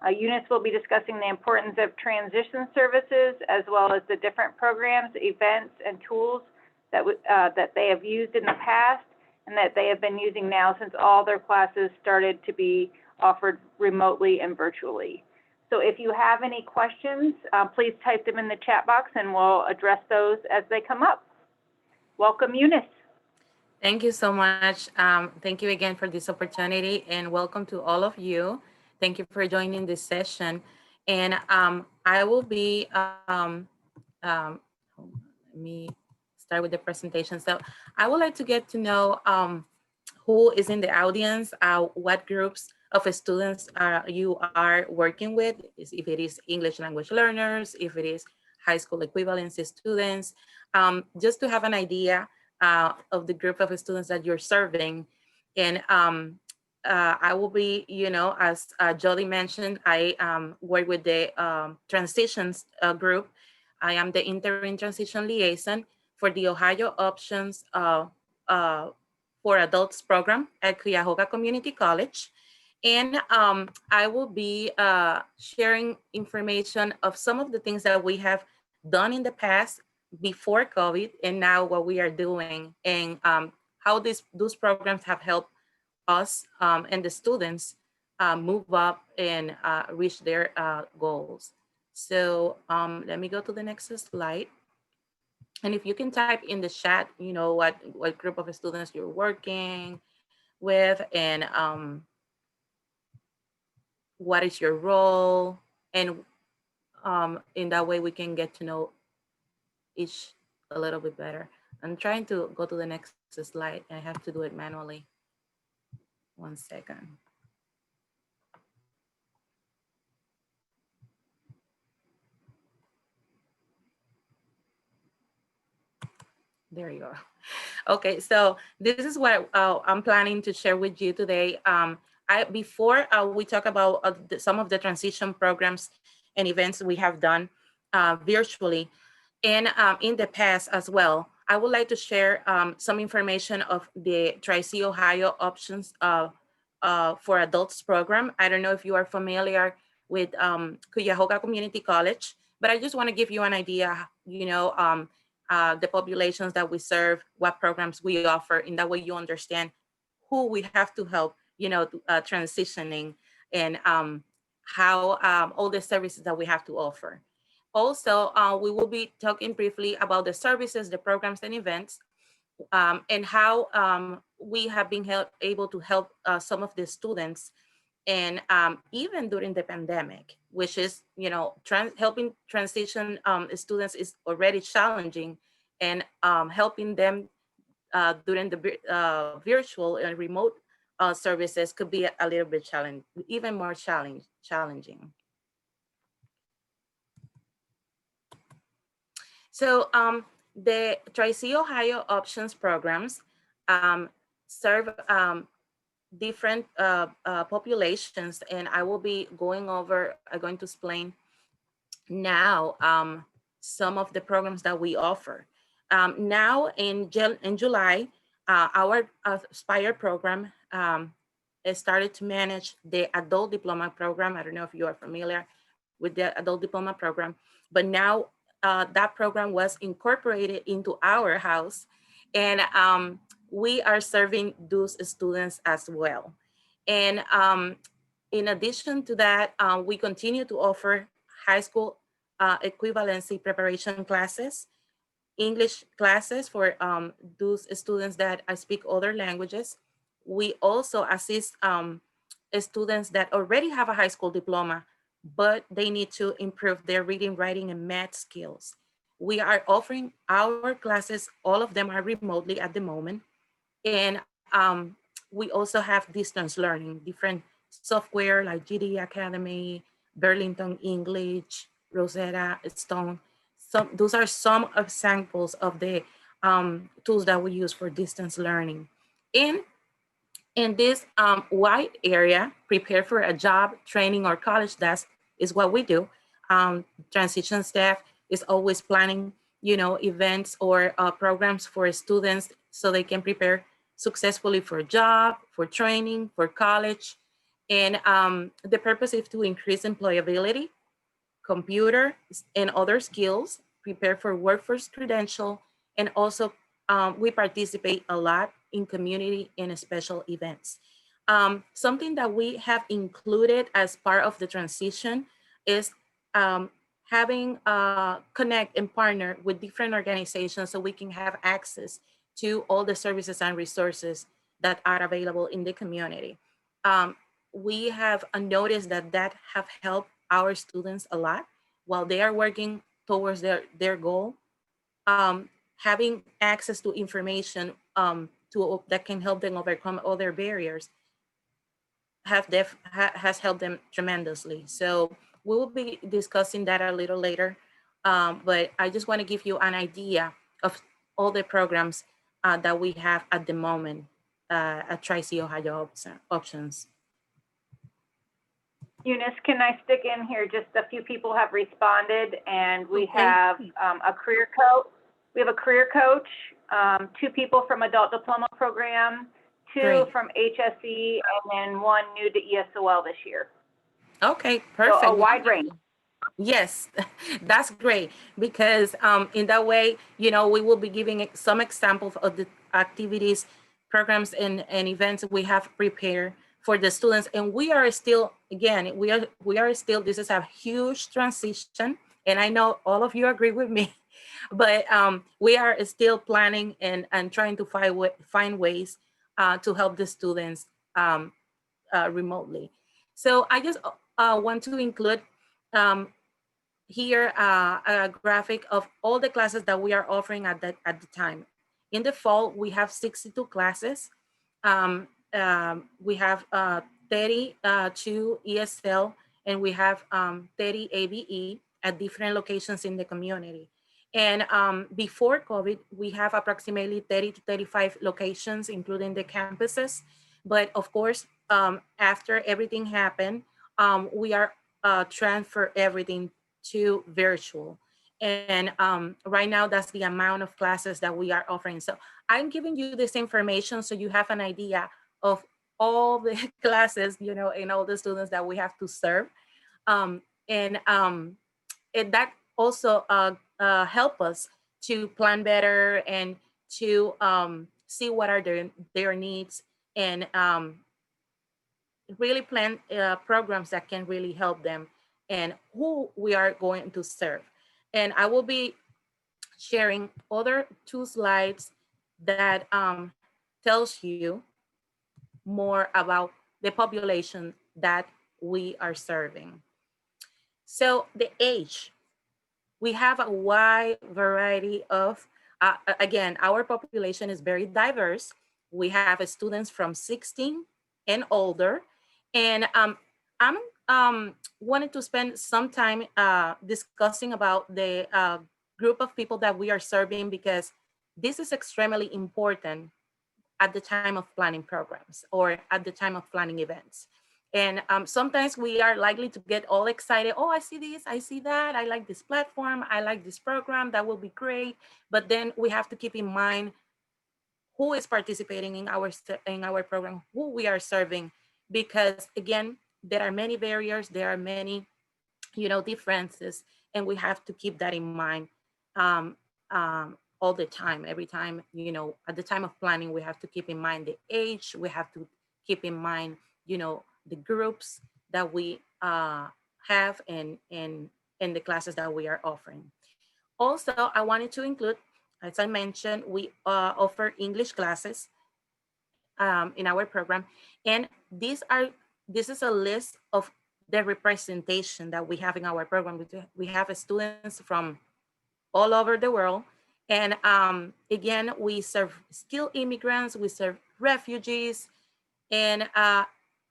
Eunice will be discussing the importance of transition services, as well as the different programs, events, and tools that they have used in the past and that they have been using now since all their classes started to be offered remotely and virtually. So if you have any questions, please type them in the chat box and we'll address those as they come up. Welcome, Eunice. Thank you so much. Thank you again for this opportunity, and welcome to all of you. Thank you for joining this session. And I will be, let me start with the presentation. So I would like to get to know who is in the audience, what groups of students you are working with, if it is English language learners, if it is high school equivalency students, just to have an idea of the group of students that you're serving. And I will be, as Jody mentioned, I work with the transitions group. I am the interim transition liaison for the Ohio Options for Adults program at Cuyahoga Community College. And I will be sharing information of some of the things that we have done in the past before COVID, and now what we are doing, and how those programs have helped us and the students move up and reach their goals. So let me go to the next slide. And if you can type in the chat, what group of students you're working with, and what is your role, and in that way we can get to know each a little bit better. I'm trying to go to the next slide. I have to do it manually. 1 second. There you go. Okay, so this is what I'm planning to share with you today. Before we talk about some of the transition programs and events we have done virtually, and in the past as well, I would like to share some information of the Tri-C Ohio Options for Adults program. I don't know if you are familiar with Cuyahoga Community College, but I just want to give you an idea, the populations that we serve, what programs we offer. In that way you understand who we have to help, transitioning, and how all the services that we have to offer. Also, we will be talking briefly about the services, the programs and events, and how we have been able to help some of the students, and even during the pandemic, which is, helping transition students is already challenging, and helping them during the virtual and remote services could be a little bit challenging, even more challenging. So the Tri-C Ohio Options programs serve different populations, and I will be going over, I'm going to explain now some of the programs that we offer. Now in July, our Aspire program started to manage the adult diploma program. I don't know if you are familiar with the adult diploma program, but now that program was incorporated into our house, and we are serving those students as well. And in addition to that, we continue to offer high school equivalency preparation classes, English classes for those students that speak other languages. We also assist students that already have a high school diploma, but they need to improve their reading, writing, and math skills. We are offering our classes, all of them are remotely at the moment. And we also have distance learning, different software like GD Academy, Burlington English, Rosetta Stone. Those are some examples of the tools that we use for distance learning. In this wide area, prepare for a job, training, or college, that is what we do. Transition staff is always planning, events or programs for students so they can prepare successfully for a job, for training, for college. And the purpose is to increase employability, computer and other skills, prepare for workforce credential, and also we participate a lot in community and special events. Something that we have included as part of the transition is um, having connect and partner with different organizations so we can have access to all the services and resources that are available in the community. Um, we have noticed that have helped our students a lot while they are working towards their goal. Having access to information that can help them overcome other barriers has helped them tremendously. So we will be discussing that a little later. But I just want to give you an idea of all the programs that we have at the moment at Tri-C Ohio Options. Eunice, can I stick in here? Just a few people have responded, and we Okay. have a career coach. We have a career coach, 2 people from adult diploma program, 2 Great. from HSE, and then 1 new to ESOL this year. Okay, perfect. So a wide range. Yes, that's great because in that way, we will be giving some examples of the activities, programs, and events we have prepared for the students. And we are still, again, we are still, this is a huge transition. And I know all of you agree with me, but we are still planning and trying to find ways to help the students remotely. So I just want to include um, here a graphic of all the classes that we are offering at the time. In the fall, we have 62 classes. We have 32 ESL, and we have 30 ABE at different locations in the community. And before COVID, we have approximately 30 to 35 locations, including the campuses. But of course, after everything happened, we are transfer everything to virtual. And right now, that's the amount of classes that we are offering. So I'm giving you this information so you have an idea of all the classes, and all the students that we have to serve. And that also help us to plan better and to see what are their needs, and really plan programs that can really help them and who we are going to serve. And I will be sharing other 2 slides that tells you more about the population that we are serving. So the age, we have a wide variety of, again, our population is very diverse. We have students from 16 and older. And I'm wanted to spend some time discussing about the group of people that we are serving, because this is extremely important at the time of planning programs or at the time of planning events. And sometimes we are likely to get all excited. Oh, I see this, I see that. I like this platform. I like this program. That will be great. But then we have to keep in mind who is participating in our program, who we are serving, because again, there are many barriers. There are many, differences, and we have to keep that in mind all the time. Every time, at the time of planning, we have to keep in mind the age. We have to keep in mind, the groups that we have in the classes that we are offering. Also, I wanted to include, as I mentioned, we offer English classes in our program, and this is a list of the representation that we have in our program. We have students from all over the world. And again, we serve skilled immigrants, we serve refugees, and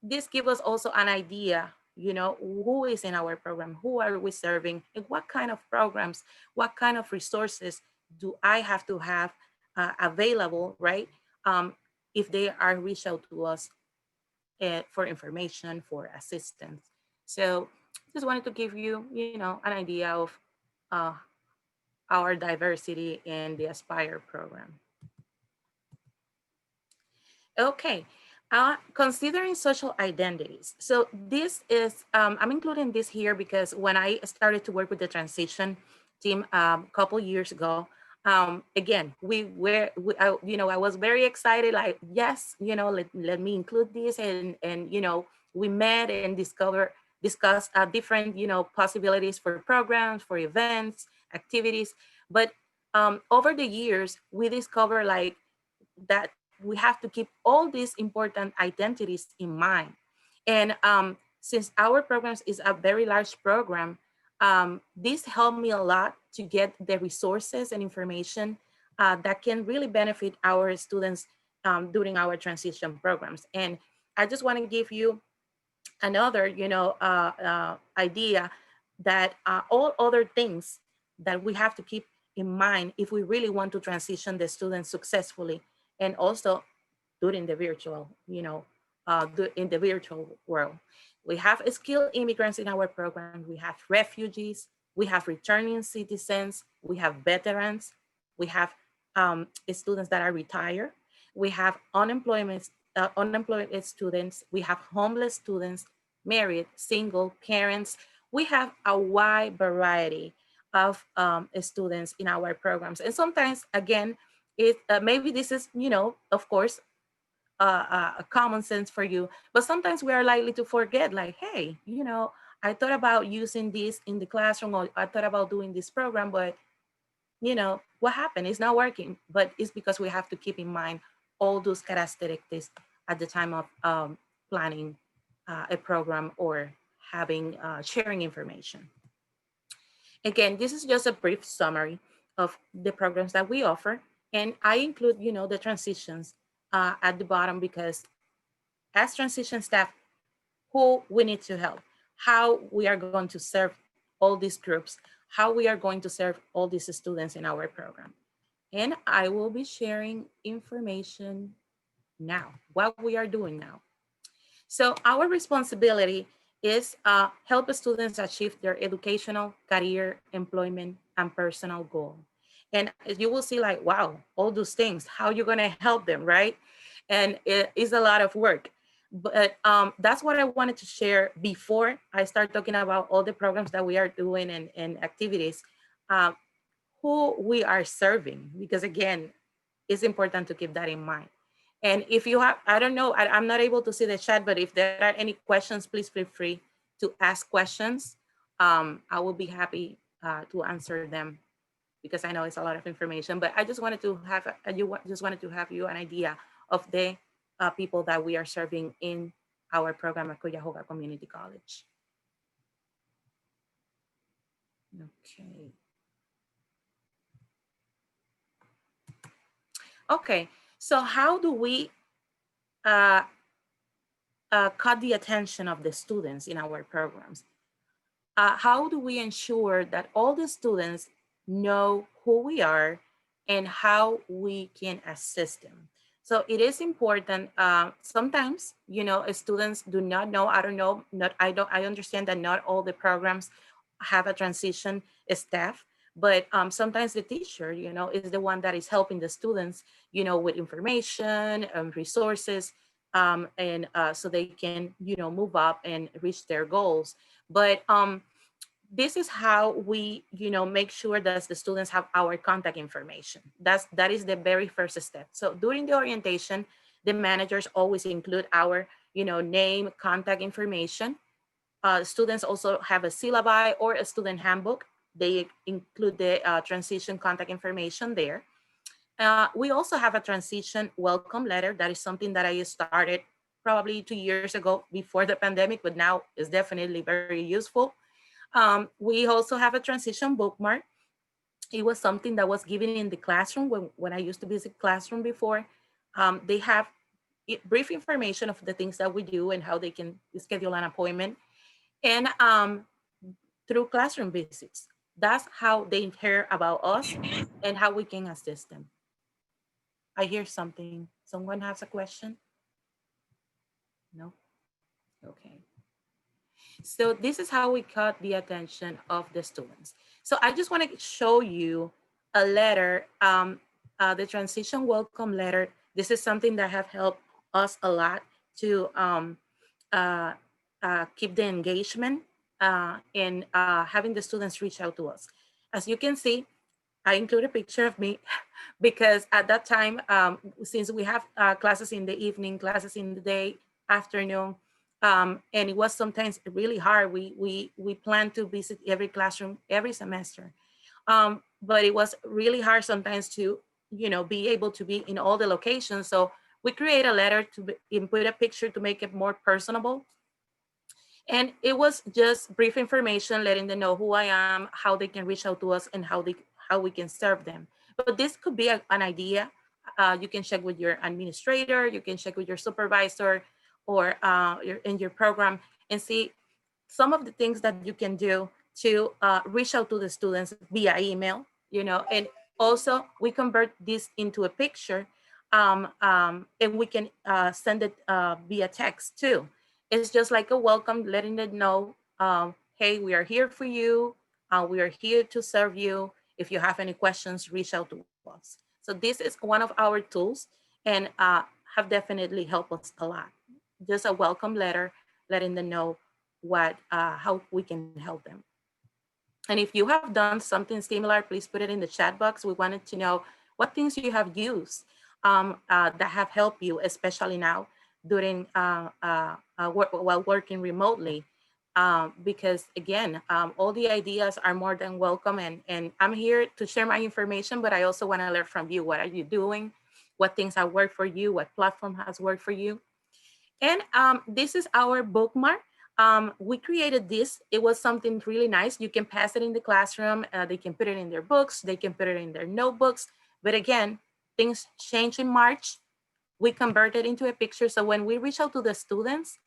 this gives us also an idea, who is in our program, who are we serving, and what kind of programs, what kind of resources do I have to have available, right? If they are reach out to us for information, for assistance. So just wanted to give you, an idea of uh, our diversity in the Aspire program. Okay, Considering social identities. So this is, I'm including this here because when I started to work with the transition team a couple years ago, again, I was very excited, like, yes, let me include this. And, we met and discussed different, possibilities for programs, for events, activities. But over the years, we discovered like that we have to keep all these important identities in mind. And since our programs is a very large program, this helped me a lot to get the resources and information that can really benefit our students during our transition programs. And I just want to give you another, idea that all other things that we have to keep in mind if we really want to transition the students successfully, and also during the virtual, in the virtual world. We have skilled immigrants in our program. We have refugees. We have returning citizens. We have veterans. We have students that are retired. We have unemployed students. We have homeless students, married, single, parents. We have a wide variety of students in our programs. And sometimes, again, maybe this is, of course, a common sense for you, but sometimes we are likely to forget, like, hey, I thought about using this in the classroom, or I thought about doing this program, but what happened? It's not working. But it's because we have to keep in mind all those characteristics at the time of planning a program or having sharing information. Again, this is just a brief summary of the programs that we offer. And I include, the transitions at the bottom because as transition staff, who we need to help, how we are going to serve all these groups, how we are going to serve all these students in our program. And I will be sharing information now, what we are doing now. So our responsibility is help students achieve their educational, career, employment, and personal goal. And you will see like, wow, all those things, how you're gonna help them, right? And it is a lot of work. But that's what I wanted to share before I start talking about all the programs that we are doing and activities, uh, who we are serving, because again, it's important to keep that in mind. And if you have, I don't know, I'm not able to see the chat, but if there are any questions, please feel free to ask questions. I will be happy to answer them because I know it's a lot of information, but I just wanted to have, just wanted to have you an idea of the people that we are serving in our program at Cuyahoga Community College. Okay. Okay, so how do we uh, caught the attention of the students in our programs? How do we ensure that all the students know who we are and how we can assist them? So it is important. Sometimes, students do not know. I don't know. I understand that not all the programs have a transition staff, but sometimes the teacher, is the one that is helping the students, with information and resources, and so they can, move up and reach their goals. But this is how we, make sure that the students have our contact information. That is the very first step. So during the orientation, the managers always include our, name, contact information. Students also have a syllabi or a student handbook. They include the transition contact information there. We also have a transition welcome letter. That is something that I started probably 2 years ago before the pandemic, but now is definitely very useful. We also have a transition bookmark. It was something that was given in the classroom when I used to visit classroom before. They have brief information of the things that we do and how they can schedule an appointment. And through classroom visits, that's how they hear about us and how we can assist them. I hear something. Someone has a question? No? Okay. So this is how we caught the attention of the students. So I just want to show you a letter, the transition welcome letter. This is something that have helped us a lot to keep the engagement and having the students reach out to us. As you can see, I include a picture of me because at that time, since we have classes in the evening, classes in the day, afternoon, and it was sometimes really hard. We planned to visit every classroom every semester, but it was really hard sometimes to, be able to be in all the locations. So we create a letter to input a picture to make it more personable. And it was just brief information, letting them know who I am, how they can reach out to us, and how we can serve them. But this could be an idea. You can check with your administrator, you can check with your supervisor, or in your program, and see some of the things that you can do to reach out to the students via email, and also we convert this into a picture, and we can send it via text too. It's just like a welcome, letting them know, hey, we are here for you. We are here to serve you. If you have any questions, reach out to us. So this is one of our tools, and have definitely helped us a lot. Just a welcome letter, letting them know how we can help them. And if you have done something similar, please put it in the chat box. We wanted to know what things you have used that have helped you, especially now during while working remotely. Because again, all the ideas are more than welcome, and I'm here to share my information, but I also want to learn from you. What are you doing? What things have worked for you? What platform has worked for you? And this is our bookmark. We created this. It was something really nice. You can pass it in the classroom. They can put it in their books. They can put it in their notebooks. But again, things change in March. We convert it into a picture. So when we reach out to the students,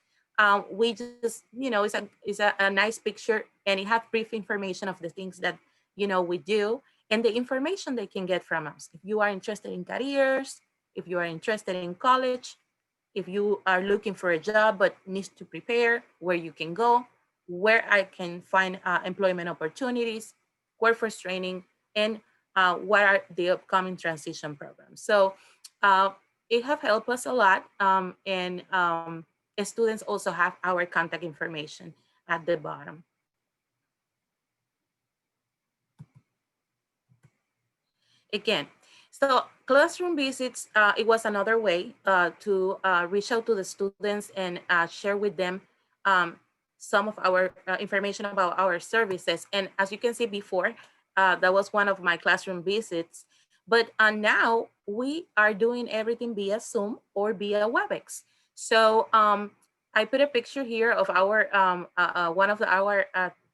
we just, it's a nice picture, and it has brief information of the things that, we do, and the information they can get from us. If you are interested in careers, if you are interested in college, if you are looking for a job but needs to prepare, where you can go, where I can find employment opportunities, workforce training, and what are the upcoming transition programs. So it have helped us a lot, and students also have our contact information at the bottom. Again, so classroom visits, it was another way to reach out to the students and share with them um, some of our information about our services. And as you can see before, that was one of my classroom visits. But now we are doing everything via Zoom or via WebEx. So I put a picture here of our one of our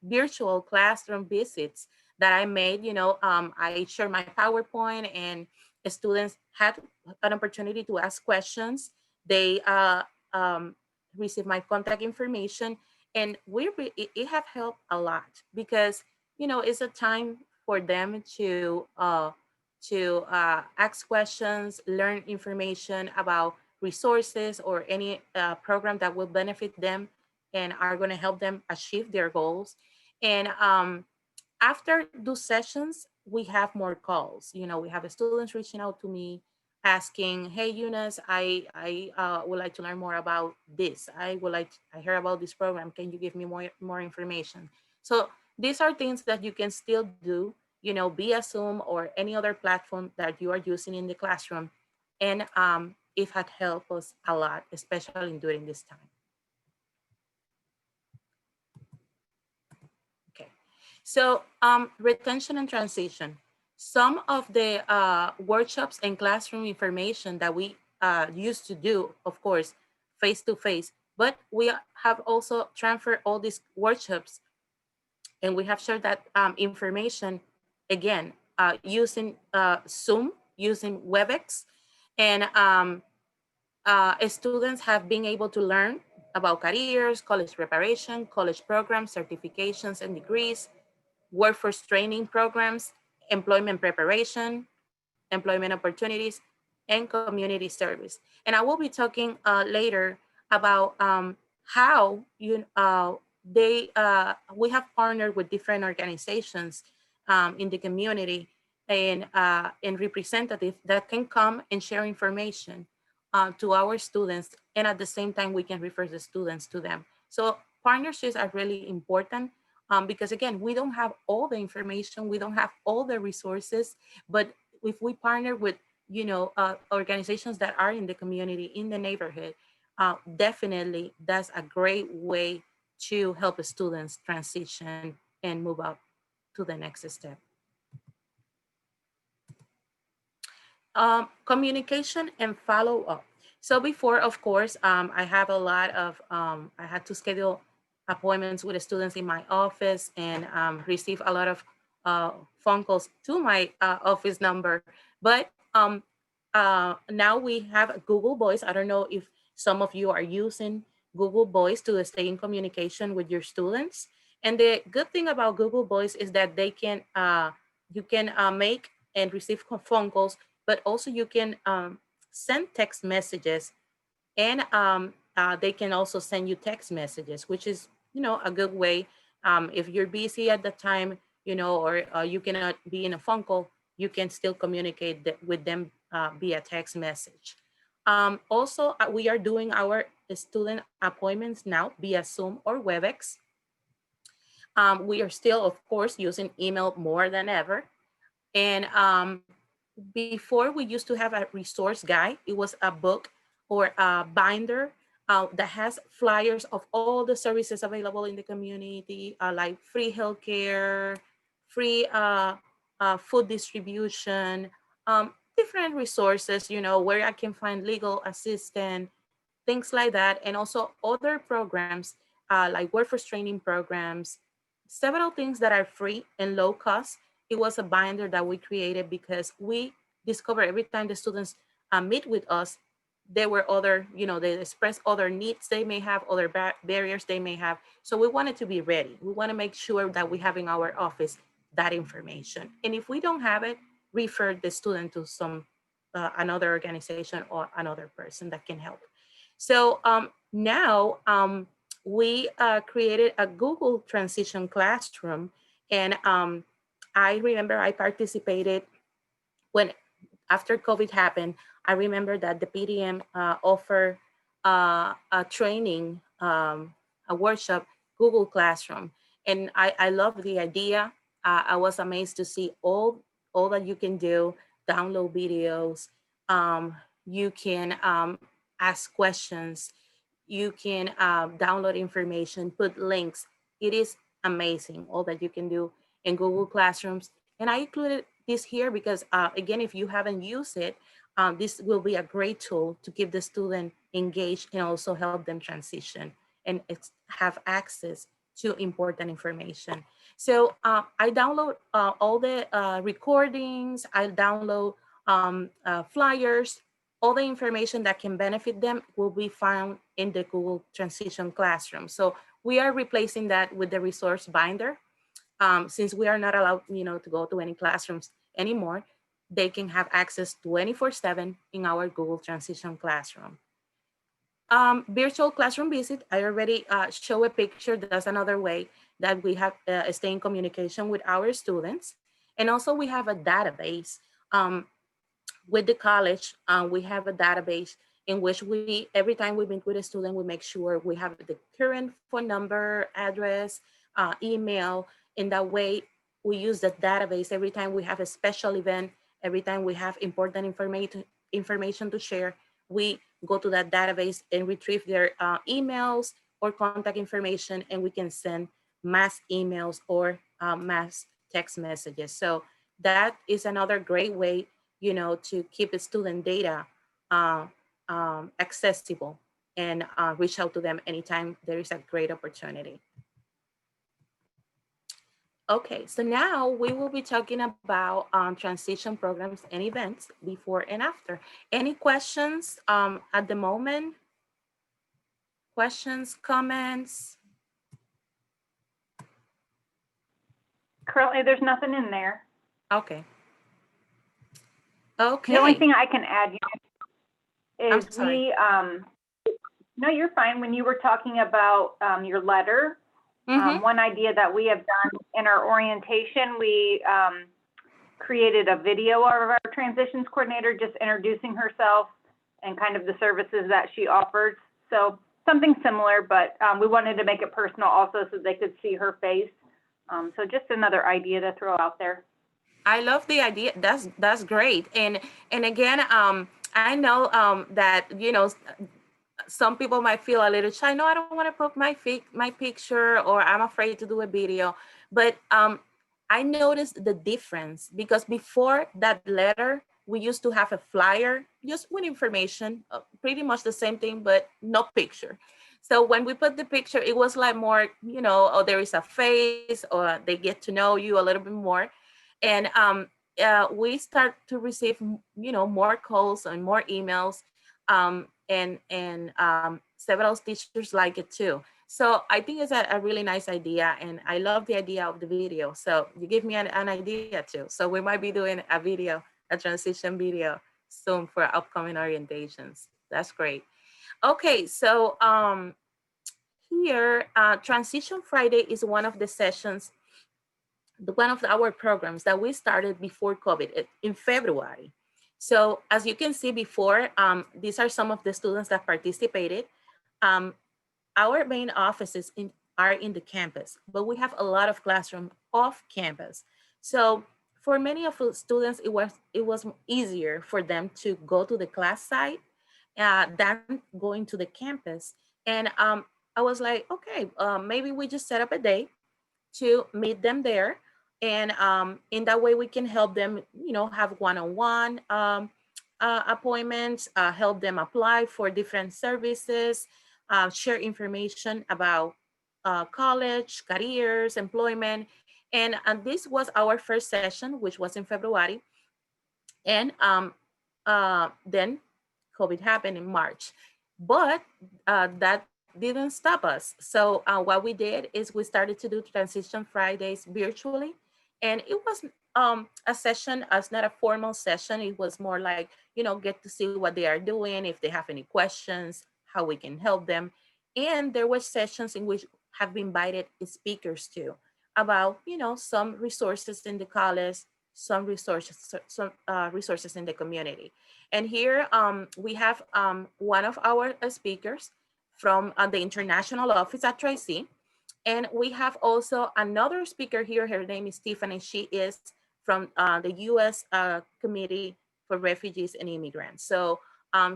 virtual classroom visits that I made. I shared my PowerPoint, and students had an opportunity to ask questions. They received my contact information, and it have helped a lot, because it's a time for them to ask questions, learn information about resources or any program that will benefit them and are going to help them achieve their goals. And after those sessions, we have more calls. We have students reaching out to me asking, hey, Eunice, I would like to learn more about this. I heard about this program. Can you give me more information? So these are things that you can still do, via Zoom or any other platform that you are using in the classroom. And it had helped us a lot, especially during this time. Okay, so retention and transition. Some of the workshops and classroom information that we used to do, of course, face-to-face, but we have also transferred all these workshops, and we have shared that information again using Zoom, using WebEx, and students have been able to learn about careers, college preparation, college programs, certifications and degrees, workforce training programs, employment preparation, employment opportunities, and community service. And I will be talking later about how we have partnered with different organizations in the community, and representatives that can come and share information to our students, and at the same time, we can refer the students to them. So partnerships are really important because again, we don't have all the information, we don't have all the resources, but if we partner with, organizations that are in the community, in the neighborhood, definitely that's a great way to help the students transition and move up to the next step. Communication and follow up. So before, of course, I have a lot of, I had to schedule appointments with the students in my office and receive a lot of phone calls to my office number. But now we have Google Voice. I don't know if some of you are using Google Voice to stay in communication with your students. And the good thing about Google Voice is that you can make and receive phone calls, but also you can send text messages, and they can also send you text messages, which is, a good way. If you're busy at the time, or you cannot be in a phone call, you can still communicate with them via text message. Also, we are doing our student appointments now via Zoom or WebEx. We are still, of course, using email more than ever. And before, we used to have a resource guide. It was a book or a binder that has flyers of all the services available in the community, like free healthcare, free food distribution, different resources, where I can find legal assistance, things like that, and also other programs like workforce training programs, several things that are free and low cost. It was a binder that we created because we discovered every time the students meet with us, there were other, they express other needs they may have, other barriers they may have. So we wanted to be ready. We want to make sure that we have in our office that information. And if we don't have it, refer the student to some another organization or another person that can help. So now we created a Google Transition Classroom. And I remember I participated when, after COVID happened, I remember that the PDM offered a training, a workshop, Google Classroom. And I love the idea. I was amazed to see all that you can do, download videos, you can ask questions, you can download information, put links. It is amazing all that you can do in Google Classrooms. And I included this here because, again, if you haven't used it, this will be a great tool to keep the student engaged and also help them transition and have access to important information. So I download all the recordings, I download flyers, all the information that can benefit them will be found in the Google Transition Classroom. So we are replacing that with the resource binder. Since we are not allowed, to go to any classrooms anymore, they can have access 24/7 in our Google Transition Classroom. Virtual classroom visit, I already show a picture. That's another way that we have stay in communication with our students. And also we have a database. With the college, we have a database in which every time we meet with a student, we make sure we have the current phone number, address, email. In that way, we use the database every time we have a special event, every time we have important information to share, we go to that database and retrieve their emails or contact information, and we can send mass emails or mass text messages. So that is another great way, to keep the student data accessible and reach out to them anytime there is a great opportunity. Okay, so now we will be talking about transition programs and events before and after. Any questions at the moment? Questions, comments? Currently, there's nothing in there. Okay. Okay. The only thing I can add is I'm sorry. no, you're fine. When you were talking about your letter, one idea that we have done in our orientation, we created a video of our transitions coordinator just introducing herself and kind of the services that she offers. So something similar, but we wanted to make it personal also so they could see her face. So just another idea to throw out there. I love the idea. That's great. And again, I know that some people might feel a little shy. No, I don't want to put my picture, or I'm afraid to do a video. But I noticed the difference, because before that letter, we used to have a flyer just with information, pretty much the same thing, but no picture. So when we put the picture, it was like more, oh, there is a face, or they get to know you a little bit more. And we start to receive, more calls and more emails, and several teachers like it too. So I think it's a really nice idea, and I love the idea of the video. So you give me an idea too. So we might be doing a transition video soon for upcoming orientations. That's great. Okay, so here, Transition Friday is one of the sessions, one of our programs that we started before COVID in February. So as you can see before, these are some of the students that participated. Um, our main offices are in the campus, but we have a lot of classrooms off campus. So for many of the students, it was easier for them to go to the class site than going to the campus. And I was like, okay, maybe we just set up a day to meet them there. And in that way, we can help them, have one-on-one appointments, help them apply for different services, share information about college, careers, employment. And this was our first session, which was in February. And then COVID happened in March. But that didn't stop us. So what we did is we started to do Transition Fridays virtually. And it was a session, as not a formal session. It was more like, get to see what they are doing, if they have any questions, how we can help them. And there were sessions in which have been invited speakers too, about, some resources in the college, some resources in the community. And here we have one of our speakers from the international office at Tracy. And we have also another speaker here. Her name is Tiffany. She is from the U.S. Committee for Refugees and Immigrants. So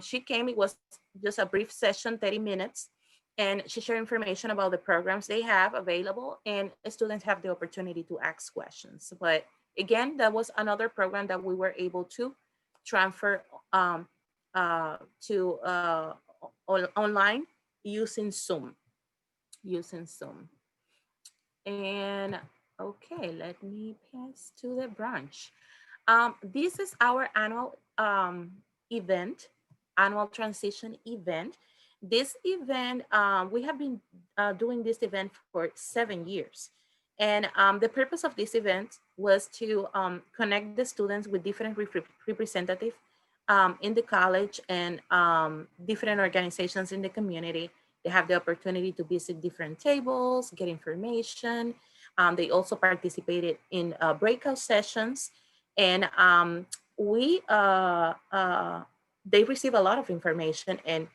she came, it was just a brief session, 30 minutes. And she shared information about the programs they have available, and students have the opportunity to ask questions. But again, that was another program that we were able to transfer to online using Zoom. And okay, let me pass to the branch. This is our annual event, annual transition event. This event, we have been doing this event for 7 years. And the purpose of this event was to connect the students with different representatives in the college and different organizations in the community. They have the opportunity to visit different tables, get information. They also participated in breakout sessions. And they receive a lot of information, and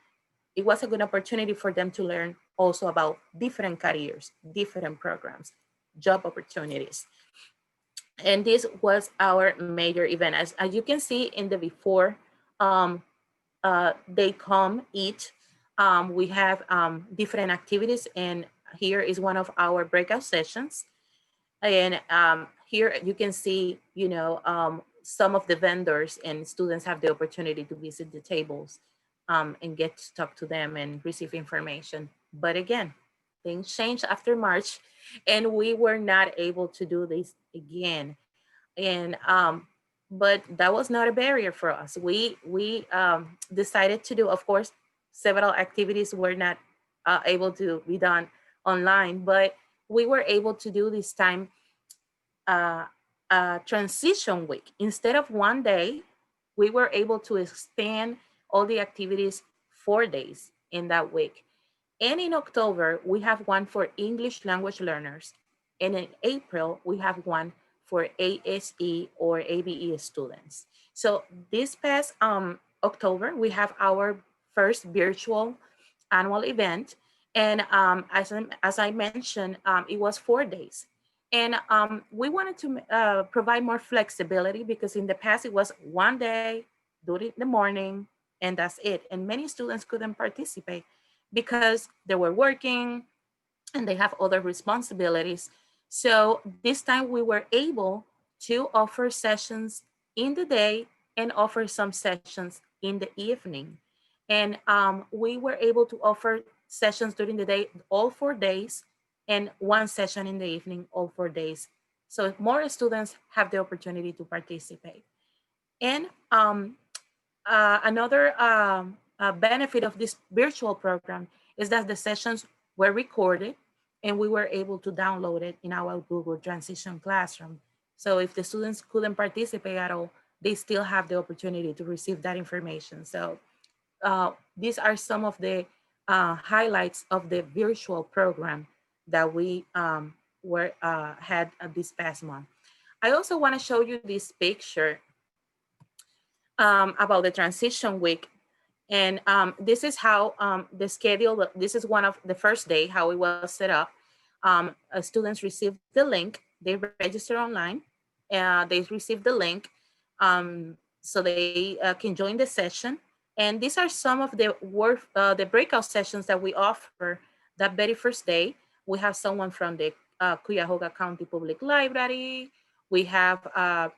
it was a good opportunity for them to learn also about different careers, different programs, job opportunities. And this was our major event. As you can see in the before, they come, eat. We have different activities, and here is one of our breakout sessions. And here you can see, some of the vendors and students have the opportunity to visit the tables and get to talk to them and receive information. But again, things changed after March, and we were not able to do this again. And but that was not a barrier for us. We decided to do, of course, several activities were not able to be done online, but we were able to do this time transition week. Instead of one day, we were able to expand all the activities 4 days in that week. And in October, we have one for English language learners. And in April, we have one for ASE or ABE students. So this past October, we have our first virtual annual event. And as I mentioned, it was 4 days. And we wanted to provide more flexibility because in the past it was one day, do it in the morning, and that's it. And many students couldn't participate because they were working and they have other responsibilities. So this time we were able to offer sessions in the day and offer some sessions in the evening. And we were able to offer sessions during the day, all 4 days, and one session in the evening, all 4 days. So more students have the opportunity to participate. And another benefit of this virtual program is that the sessions were recorded and we were able to download it in our Google Transition Classroom. So if the students couldn't participate at all, they still have the opportunity to receive that information. So these are some of the highlights of the virtual program that we had this past month. I also want to show you this picture about the transition week. And this is how the schedule, this is one of the first day, how it was set up. Students receive the link, they register online, they receive the link so they can join the session. And these are some of the breakout sessions that we offer that very first day. We have someone from the Cuyahoga County Public Library. We have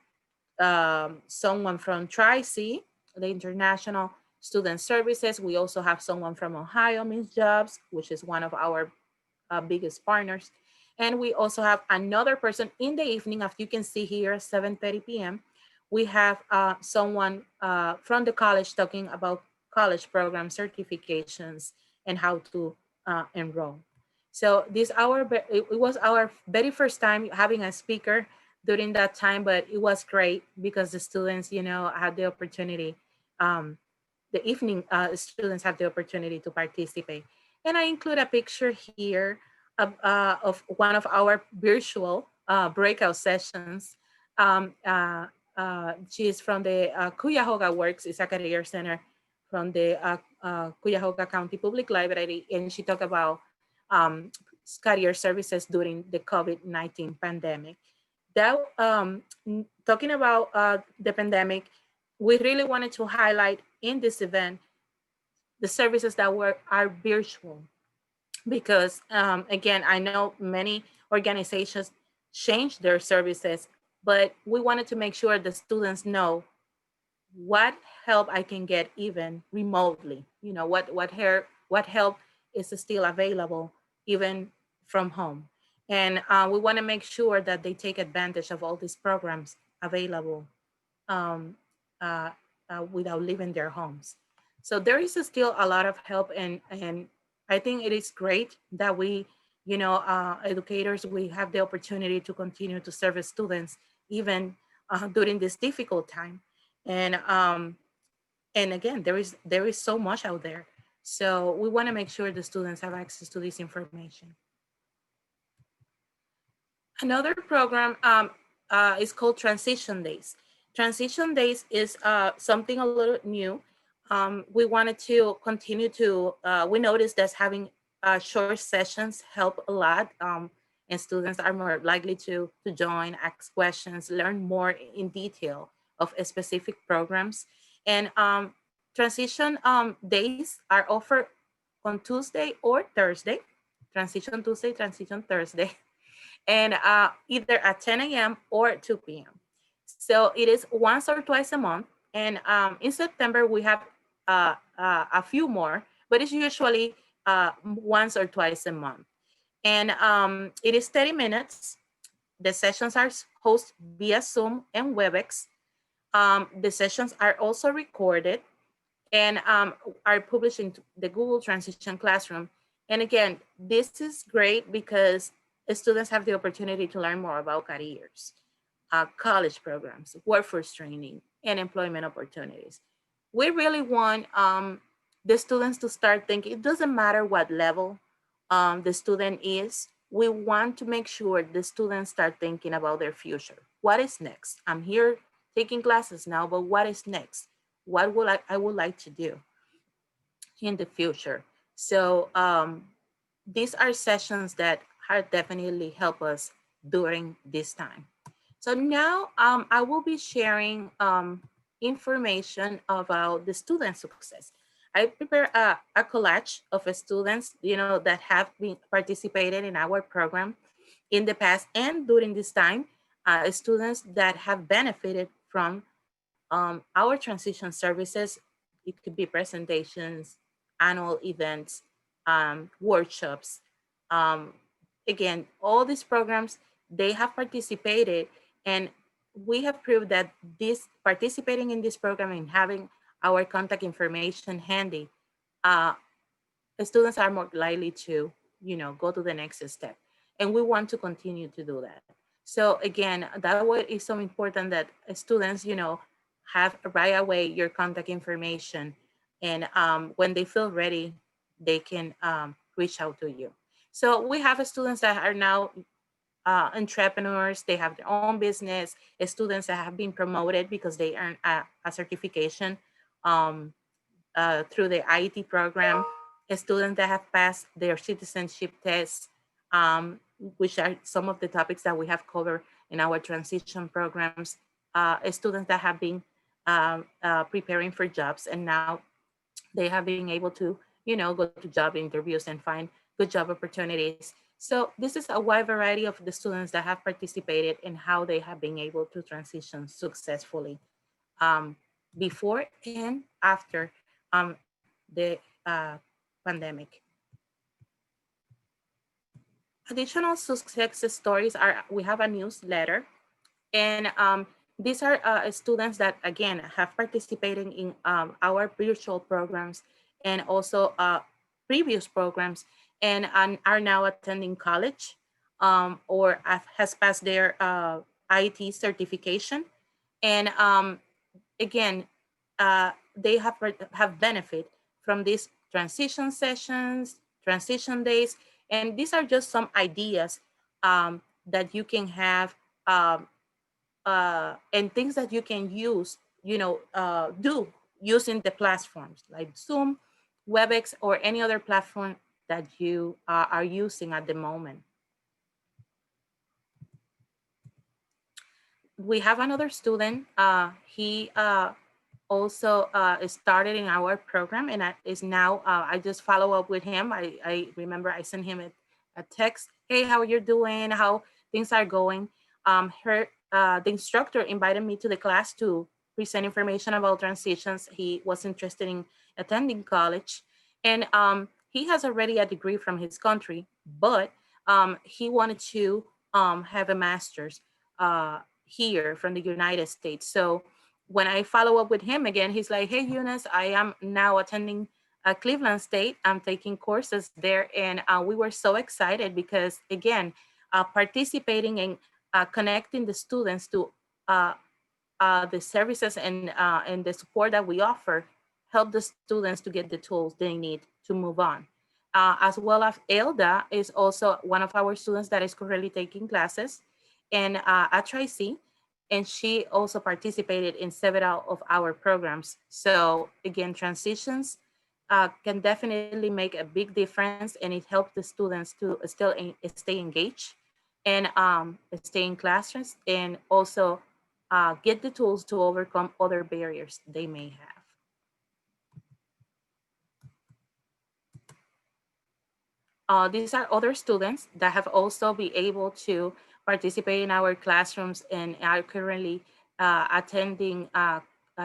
someone from Tri-C, the International Student Services. We also have someone from Ohio, Ms. Jobs, which is one of our biggest partners. And we also have another person in the evening, as you can see here, 7:30 p.m. We have someone from the college talking about college program certifications and how to enroll. So it was our very first time having a speaker during that time, but it was great because the students, had the opportunity. The evening students have the opportunity to participate. And I include a picture here of one of our virtual breakout sessions. She's from the Cuyahoga Works, it's a career center from the Cuyahoga County Public Library, and she talked about um, career services during the COVID-19 pandemic. That talking about the pandemic, we really wanted to highlight in this event the services that are virtual because again, I know many organizations change their services, but we wanted to make sure the students know what help I can get even remotely. What help is still available even from home, and we want to make sure that they take advantage of all these programs available um, uh, without leaving their homes. So there is still a lot of help, and I think it is great that we, educators, we have the opportunity to continue to serve students even during this difficult time. And again, there is so much out there. So we want to make sure the students have access to this information. Another program is called Transition Days. Transition Days is something a little new. We wanted to continue to, we noticed that having short sessions help a lot, and students are more likely to join, ask questions, learn more in detail of specific programs. And transition days are offered on Tuesday or Thursday, Transition Tuesday, Transition Thursday. And either at 10 a.m. or 2 p.m. So it is once or twice a month. And in September, we have a few more, but it's usually once or twice a month. And it is 30 minutes. The sessions are hosted via Zoom and WebEx. The sessions are also recorded and are published in the Google Transition Classroom. And again, this is great because students have the opportunity to learn more about careers, college programs, workforce training, and employment opportunities. We really want the students to start thinking, it doesn't matter what level the student is, we want to make sure the students start thinking about their future. What is next? I'm here taking classes now, but what is next? what I would like to do in the future. So these are sessions that have definitely help us during this time. So now I will be sharing information about the student success. I prepare a collage of students, that have been participated in our program in the past and during this time, students that have benefited from our transition services. It could be presentations, annual events, workshops. Um, Again, all these programs, they have participated, and we have proved that this participating in this program and having our contact information handy, uh, students are more likely to, go to the next step. And we want to continue to do that. So again, that way is so important that students, have right away your contact information. And when they feel ready, they can reach out to you. So we have students that are now entrepreneurs. They have their own business, students that have been promoted because they earn a certification. Um, through the IT program, students that have passed their citizenship tests, which are some of the topics that we have covered in our transition programs, students that have been preparing for jobs, and now they have been able to, go to job interviews and find good job opportunities. So this is a wide variety of the students that have participated and how they have been able to transition successfully, um, before and after the pandemic. Additional success stories are, we have a newsletter, and these are students that again have participated in our virtual programs and also previous programs, and are now attending college, or has passed their IT certification. And again, they have benefit from these transition sessions, transition days, and these are just some ideas that you can have, um, and things that you can use, do using the platforms like Zoom, WebEx, or any other platform that you are using at the moment. We have another student. He also started in our program, and is now, I just follow up with him. I remember I sent him a text, hey, how are you doing, how things are going. The instructor invited me to the class to present information about transitions. He was interested in attending college, and he has already a degree from his country, but he wanted to have a master's here from the United States. So when I follow up with him again, he's like, hey, Eunice, I am now attending Cleveland State. I'm taking courses there. And we were so excited because, again, participating in connecting the students to the services and the support that we offer help the students to get the tools they need to move on. As well as Elda is also one of our students that is currently taking classes and at Tri-C, and she also participated in several of our programs. So again, transitions can definitely make a big difference, and it helps the students to stay engaged and stay in classes, and also get the tools to overcome other barriers they may have. These are other students that have also been able to participate in our classrooms and are currently attending,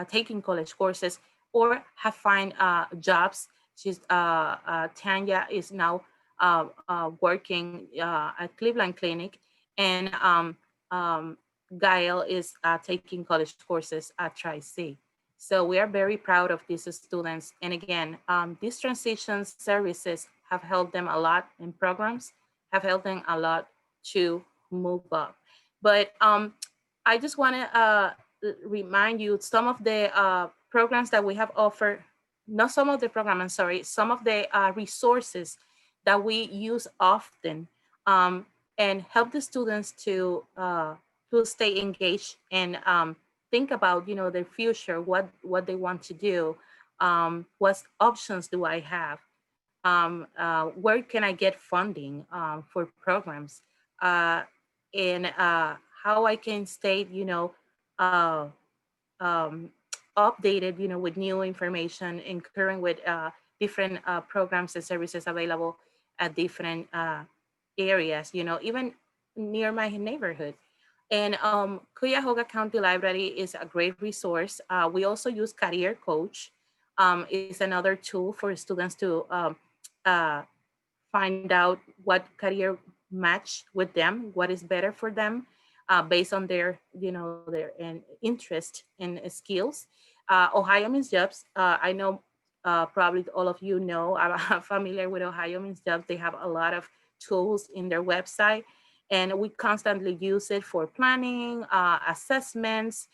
taking college courses, or have find jobs. Tanya is now working at Cleveland Clinic, and Gael is taking college courses at Tri-C. So we are very proud of these students. And again, these transition services have helped them a lot, in programs, have helped them a lot to move up. But I just want to remind you some of the programs that we have offered, not some of the programs, I'm sorry, some of the resources that we use often, and help the students to stay engaged and think about, their future, what they want to do, what options do I have, where can I get funding for programs, uh, and how I can stay, uh, um, updated, with new information and current with different programs and services available at different areas, even near my neighborhood. And Cuyahoga County Library is a great resource. We also use Career Coach. It's another tool for students to uh, find out what career match with them, what is better for them, based on their, their interest and skills. Ohio Means Jobs. I know probably all of you know, I'm familiar with Ohio Means Jobs. They have a lot of tools in their website, and we constantly use it for planning, assessments,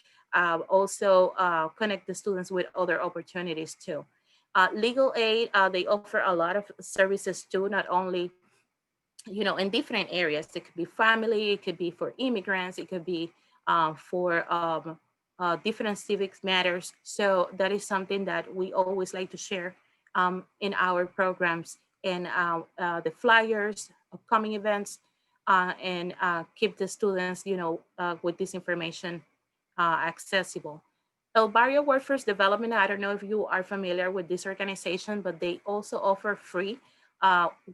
also connect the students with other opportunities too. Legal aid, they offer a lot of services too, not only, in different areas. It could be family, it could be for immigrants, it could be for different civics matters. So that is something that we always like to share in our programs, and the flyers, upcoming events, and keep the students, with this information accessible. El Barrio Workforce Development, I don't know if you are familiar with this organization, but they also offer free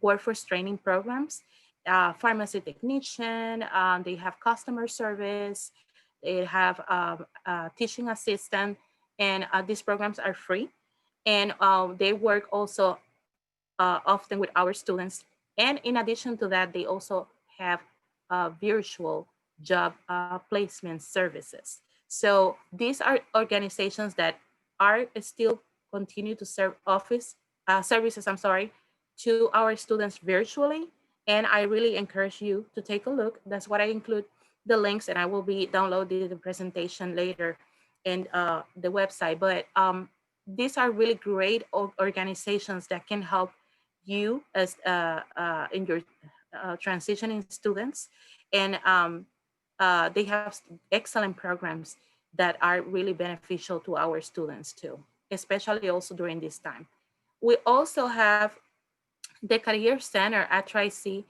workforce training programs, pharmacy technician, they have customer service, they have teaching assistant, and these programs are free. And they work also often with our students. And in addition to that, they also have virtual job placement services. So these are organizations that are still continue to serve office services, I'm sorry, to our students virtually. And I really encourage you to take a look. That's what I include the links, and I will be downloading the presentation later in the website. But these are really great organizations that can help you as in your transitioning students, and they have excellent programs that are really beneficial to our students too, especially also during this time. We also have the Career Center at Tri-C.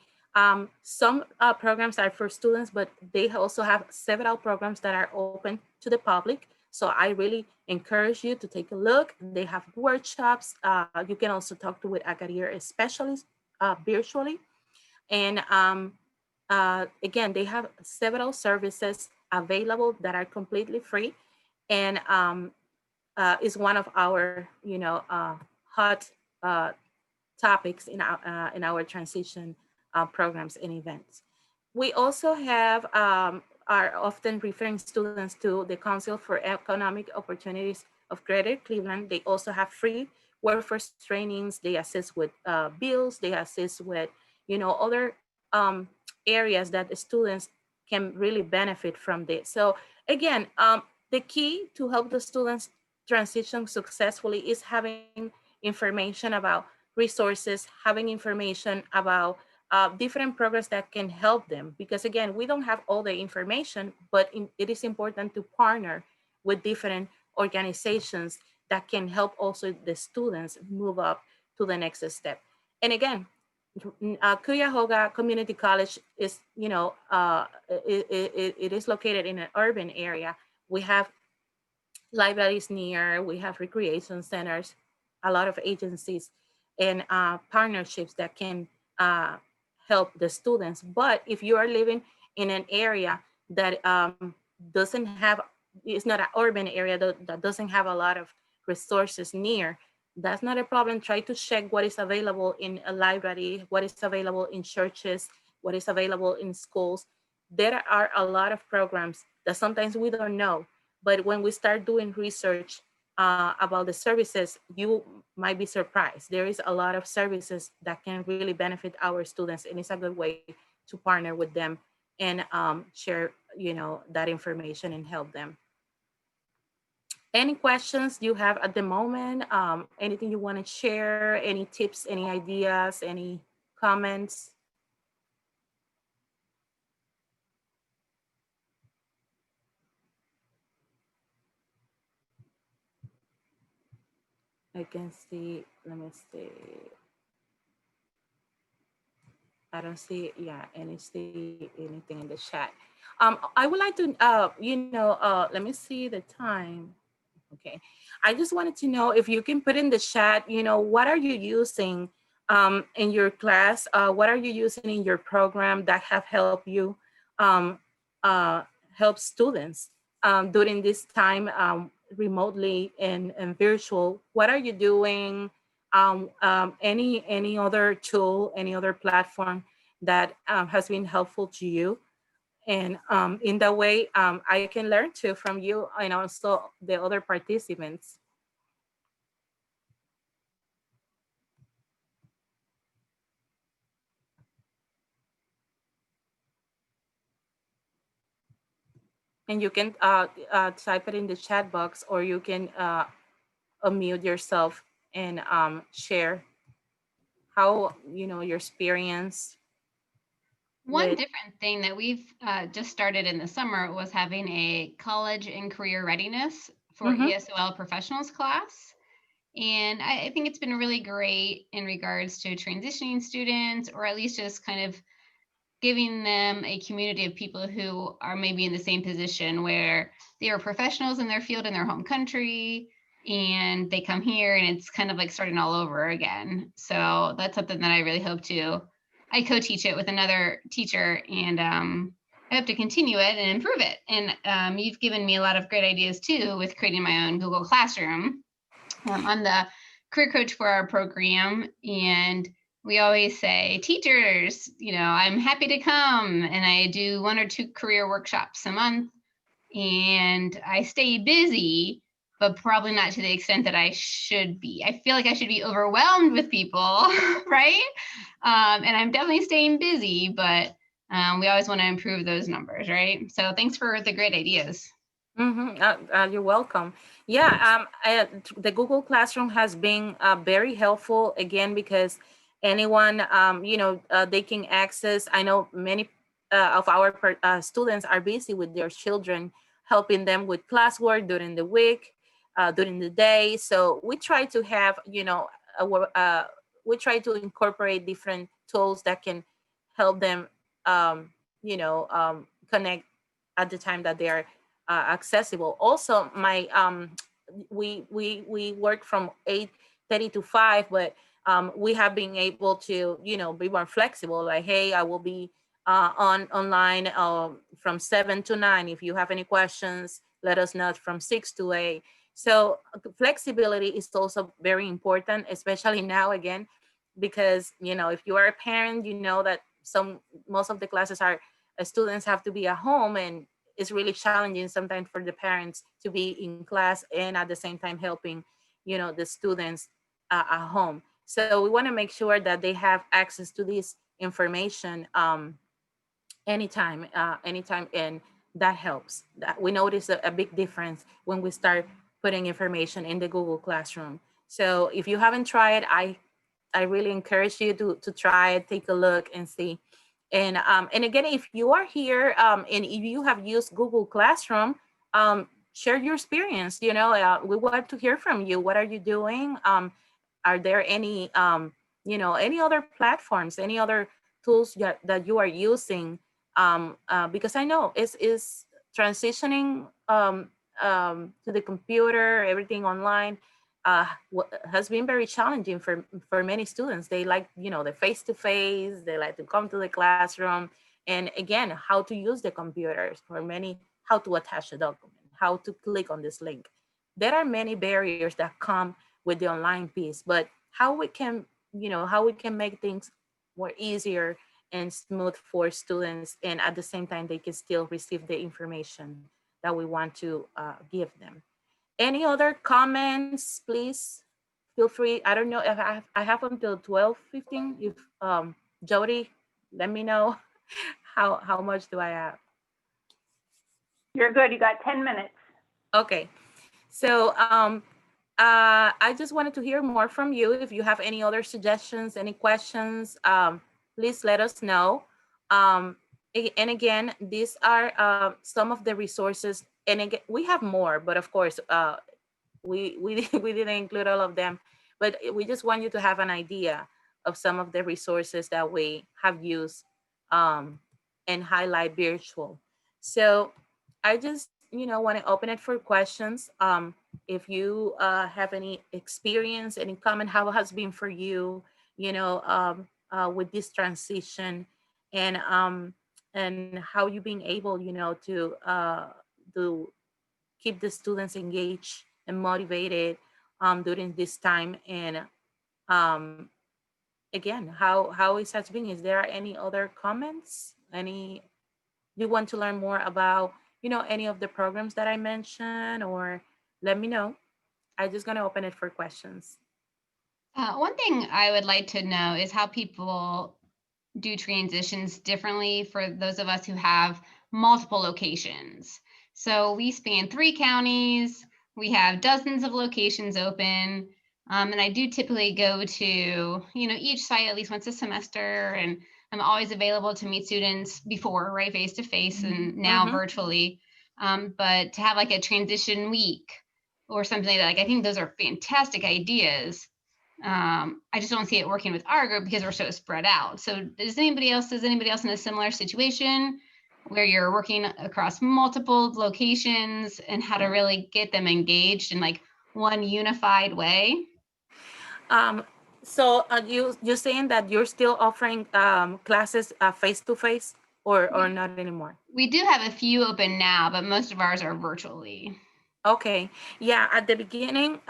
Some programs are for students, but they also have several programs that are open to the public. So I really encourage you to take a look. They have workshops. You can also talk to with a career specialist virtually. And again, they have several services available that are completely free, and is one of our, hot topics in our transition programs and events. We also have are often referring students to the Council for Economic Opportunities of Greater Cleveland. They also have free workforce trainings. They assist with bills. They assist with, other areas that the students can really benefit from this. So again, the key to help the students transition successfully is having information about resources, having information about different programs that can help them. Because again, we don't have all the information, but it is important to partner with different organizations that can help also the students move up to the next step. And again, Cuyahoga Community College is, it is located in an urban area. We have libraries near, we have recreation centers, a lot of agencies and partnerships that can help the students. But if you are living in an area that doesn't have, it's not an urban area that doesn't have a lot of resources near, that's not a problem. Try to check what is available in a library, what is available in churches, what is available in schools. There are a lot of programs that sometimes we don't know, but when we start doing research about the services, you might be surprised. There is a lot of services that can really benefit our students, and it's a good way to partner with them and share, that information and help them. Any questions you have at the moment? Anything you want to share? Any tips, any ideas, any comments? I can see, let me see. I don't see, yeah, see anything in the chat. I would like to, let me see the time. Okay. I just wanted to know if you can put in the chat, what are you using in your class? What are you using in your program that have helped you um, help students during this time remotely and virtual? What are you doing? Any other tool, any other platform that has been helpful to you? And in that way, I can learn too from you and also the other participants. And you can type it in the chat box, or you can unmute yourself and share how, your experience One with. different thing that we've just started in the summer was having a college and career readiness for Mm-hmm, ESOL professionals class. And I think it's been really great in regards to transitioning students, or at least just kind of giving them a community of people who are maybe in the same position where they are professionals in their field in their home country, and they come here and it's kind of like starting all over again. So that's something that I really hope to, I co-teach it with another teacher, and I hope to continue it and improve it. And you've given me a lot of great ideas too with creating my own Google Classroom. I'm the career coach for our program, and we always say, teachers, I'm happy to come. And I do 1 or 2 career workshops a month, and I stay busy, but probably not to the extent that I should be. I feel like I should be overwhelmed with people, right? And I'm definitely staying busy, but we always want to improve those numbers, right? So thanks for the great ideas. mm-hmm. You're welcome. Yeah, the Google Classroom has been very helpful again, because anyone, they can access. I know many of our students are busy with their children, helping them with classwork during the week, during the day. So we try to have, we try to incorporate different tools that can help them, connect at the time that they are accessible. Also, my we work from 8:30 to 5, but we have been able to, be more flexible. Like, hey, I will be online from 7 to 9. If you have any questions, let us know from 6 to 8. So flexibility is also very important, especially now again, because if you are a parent, you know that most of the classes are students have to be at home, and it's really challenging sometimes for the parents to be in class and at the same time helping, the students at home. So we want to make sure that they have access to this information anytime, and that helps. That we notice a big difference when we start putting information in the Google Classroom. So if you haven't tried, I really encourage you to try it, take a look and see. And again, if you are here and if you have used Google Classroom, share your experience. We want to hear from you. What are you doing? Are there any any other platforms, any other tools that you are using? Because I know it's transitioning to the computer, everything online has been very challenging for many students. They like, the face to face, they like to come to the classroom, and again, how to use the computers. For many, how to attach a document, how to click on this link. There are many barriers that come with the online piece, but how we can, how we can make things more easier and smooth for students, and at the same time they can still receive the information that we want to give them. Any other comments, please? Feel free. I don't know if I have until 12:15. If Jody, let me know how much do I have. You're good. You got 10 minutes. Okay. So I just wanted to hear more from you. If you have any other suggestions, any questions, please let us know. Um, and again, these are some of the resources. And again, we have more, but of course, we didn't include all of them, but we just want you to have an idea of some of the resources that we have used, um, and highlight virtual. So I just, want to open it for questions. If you have any experience, any comment, how it has been for you, with this transition, and how you being able, to keep the students engaged and motivated during this time. And um, again, how it has been. Is there any other comments? Any you want to learn more about, any of the programs that I mentioned, or let me know. I'm just gonna open it for questions. One thing I would like to know is how people do transitions differently for those of us who have multiple locations. So we span 3 counties, we have dozens of locations open. And I do typically go to, each site at least once a semester, and I'm always available to meet students before, right, face to face, and now virtually. But to have like a transition week or something like that, like, I think those are fantastic ideas. I just don't see it working with our group because we're so spread out. So does anybody else in a similar situation where you're working across multiple locations, and how to really get them engaged in like one unified way? So you're saying that you're still offering classes face to face, or not anymore? We do have a few open now, but most of ours are virtually. Okay. Yeah, at the beginning,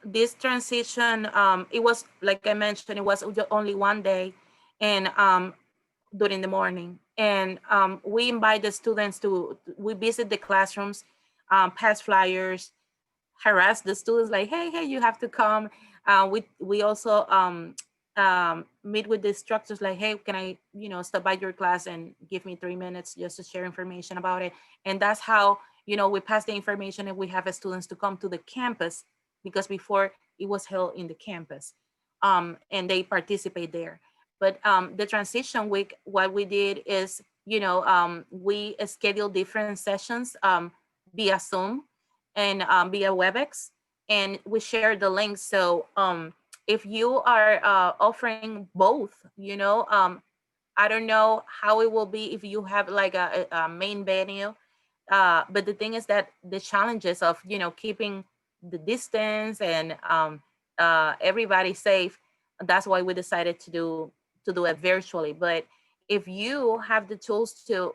this transition, it was, like I mentioned, it was only one day, and during the morning. And we invite the students we visit the classrooms, pass flyers, harass the students like, hey, you have to come. We also meet with the instructors like, hey, can I, stop by your class and give me 3 minutes just to share information about it. And that's how, we pass the information, and we have students to come to the campus, because before it was held in the campus, and they participate there. But the transition week, what we did is, we scheduled different sessions via Zoom and via WebEx, and we share the links. So if you are offering both, I don't know how it will be if you have like a main venue. But the thing is that the challenges of, keeping the distance and everybody safe, that's why we decided to do it virtually. But if you have the tools to,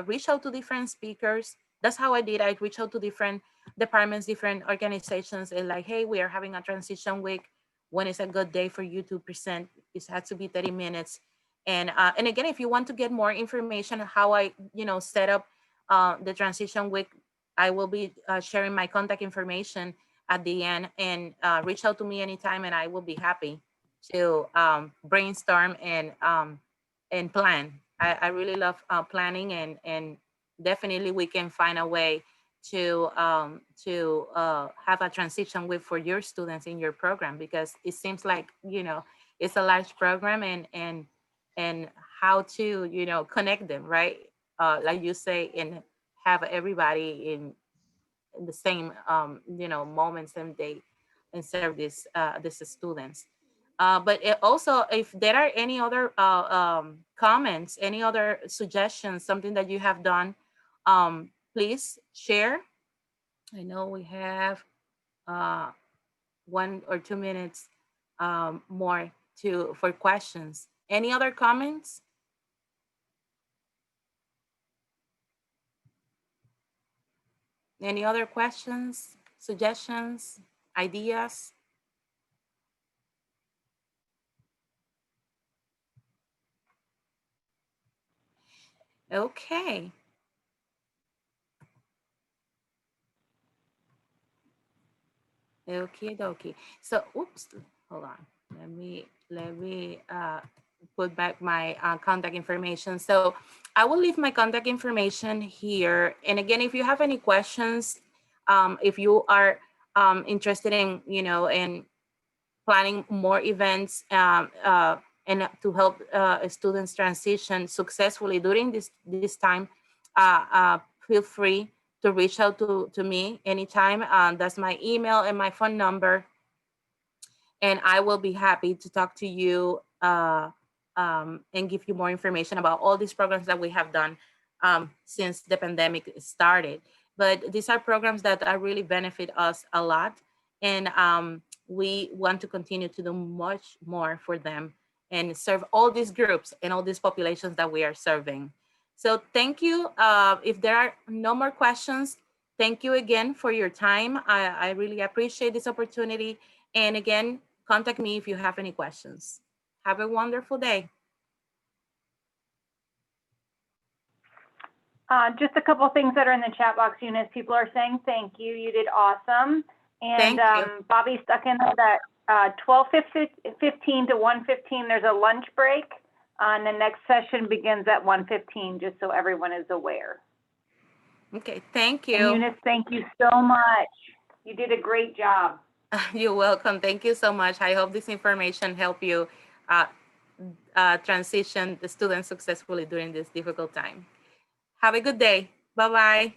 reach out to different speakers, that's how I did. I reached out to different departments, different organizations, and like, hey, we are having a transition week. When is a good day for you to present? It has to be 30 minutes. And again, if you want to get more information on how I, set up the transition week, I will be sharing my contact information at the end, and reach out to me anytime, and I will be happy to brainstorm and plan. I really love planning, and definitely we can find a way to have a transition with for your students in your program, because it seems like, it's a large program, and how to, connect them, right, like you say, and have everybody in the same moments, and they and serve these students. But also, if there are any other comments, any other suggestions, something that you have done, please share. I know we have uh, 1 or 2 minutes more for questions. Any other comments? Any other questions, suggestions, ideas? Okay. Okay, dokie. So, oops, hold on. Let me put back my contact information. So, I will leave my contact information here. And again, if you have any questions, if you are interested in, in planning more events, and to help students transition successfully during this time, feel free to reach out to me anytime. That's my email and my phone number. And I will be happy to talk to you and give you more information about all these programs that we have done since the pandemic started. But these are programs that are really benefit us a lot. And we want to continue to do much more for them and serve all these groups and all these populations that we are serving. So thank you. If there are no more questions, thank you again for your time. I really appreciate this opportunity. And again, contact me if you have any questions. Have a wonderful day. Just a couple things that are in the chat box, Eunice. People are saying thank you. You did awesome. And Thank you. Bobby stuck in there that 12:15 to 1:15, there's a lunch break. And the next session begins at 1:15, just so everyone is aware. Okay, thank And you. Eunice, thank you so much. You did a great job. You're welcome. Thank you so much. I hope this information help you transition the students successfully during this difficult time. Have a good day. Bye-bye.